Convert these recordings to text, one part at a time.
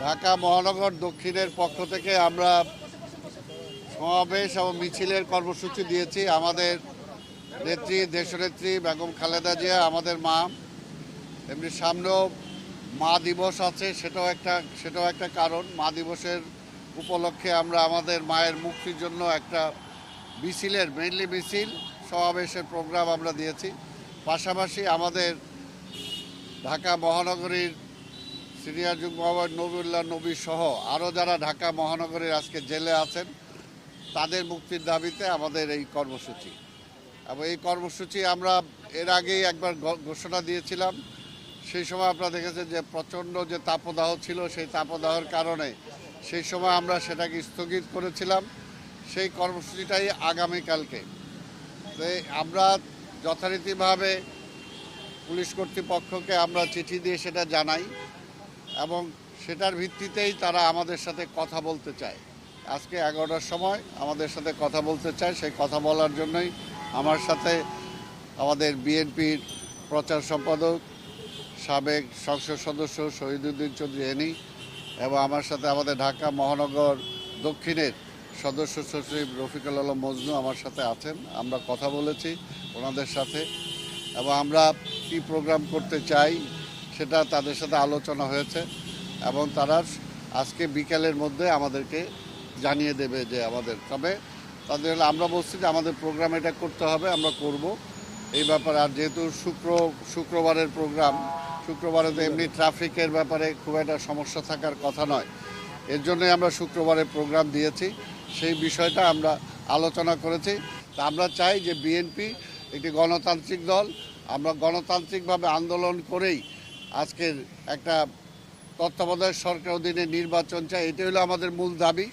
ঢাকা মহানগর দক্ষিণের পক্ষ থেকে আমরা সমাবেশ এবং মিছিলের কর্মসূচি দিয়েছি। আমাদের নেত্রী, দেশনেত্রী বেগম খালেদা জিয়া আমাদের মা, এমনি সামনেও মা দিবস আছে, সেটাও একটা কারণ। মা দিবসের উপলক্ষে আমরা আমাদের মায়ের মুক্তির জন্য একটা মিছিলের মিছিল সমাবেশের প্রোগ্রাম আমরা দিয়েছি। পাশাপাশি আমাদের ঢাকা মহানগরীর সিনিয়র যুগ্ম আহ্বায়ক নবীউল্লাহ নবী সহ আরও যারা ঢাকা মহানগরীর আজকে জেলে আছেন তাদের মুক্তির দাবিতে আমাদের এই কর্মসূচি। এবং এই কর্মসূচি আমরা এর আগেই একবার ঘোষণা দিয়েছিলাম। সেই সময় আপনারা দেখেছেন যে প্রচণ্ড যে তাপদাহ ছিল, সেই তাপদাহের কারণে সেই সময় আমরা সেটাকে স্থগিত করেছিলাম। সেই কর্মসূচিটাই আগামীকালকে। তো আমরা যথারীতিভাবে পুলিশ কর্তৃপক্ষকে আমরা চিঠি দিয়ে সেটা জানাই এবং সেটার ভিত্তিতেই তারা আমাদের সাথে কথা বলতে চায়। আজকে 11টার সময় আমাদের সাথে কথা বলতে চায়। সেই কথা বলার জন্যই আমার সাথে আমাদের বিএনপির প্রচার সম্পাদক, সাবেক সংসদ সদস্য শহীদুদ্দিন চৌধুরী এনি এবং আমার সাথে আমাদের ঢাকা মহানগর দক্ষিণের সদস্য সচিব রফিকুল আলম মজনু আমার সাথে আছেন। আমরা কথা বলেছি ওনাদের সাথে এবং আমরা কী প্রোগ্রাম করতে চাই সেটা তাদের সাথে আলোচনা হয়েছে এবং তারা আজকে বিকেলের মধ্যে আমাদেরকে জানিয়ে দেবে যে তবে তাদের আমরা বলছি যে আমাদের প্রোগ্রাম এটা করতে হবে, আমরা করব এই ব্যাপারে। আর যেহেতু শুক্রবারের প্রোগ্রাম, শুক্রবারে তো এমনি ট্রাফিকের ব্যাপারে খুব একটা সমস্যা থাকার কথা নয়, এর জন্যই আমরা শুক্রবারের প্রোগ্রাম দিয়েছি। সেই বিষয়টা আমরা আলোচনা করেছি। তা আমরা চাই যে বিএনপি একটি গণতান্ত্রিক দল, আমরা গণতান্ত্রিকভাবে আন্দোলন করেই আজকের একটা তত্ত্বাবধায়ক সরকার অধীনে নির্বাচন চাই। এটাই হলো আমাদের মূল দাবি।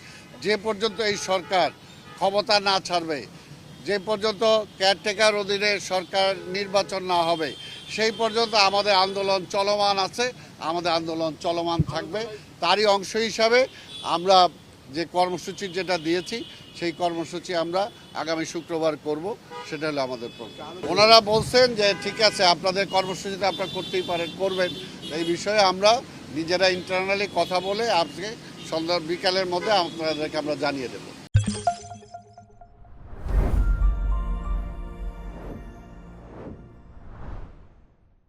যে পর্যন্ত এই সরকার ক্ষমতা না ছাড়বে, যে পর্যন্ত কেয়ারটেকার অধীনে সরকার নির্বাচন না হবে, সেই পর্যন্ত আমাদের আন্দোলন চলমান আছে, আমাদের আন্দোলন চলমান থাকবে। তারই অংশ হিসাবে আমরা যে কর্মসূচি যেটা দিয়েছি সেই কর্মসূচি আমরা আগামী শুক্রবার করব, সেটা হলো আমাদের প্রোগ্রাম। ওনারা বলছেন যে ঠিক আছে, আপনাদের কর্মসূচিটা আপনারা করতেই পারেন, করবেন। এই বিষয়ে আমরা নিজেরা ইন্টারনালি কথা বলে আজকে বিকালের মধ্যে আপনাদেরকে আমরা জানিয়ে দেব।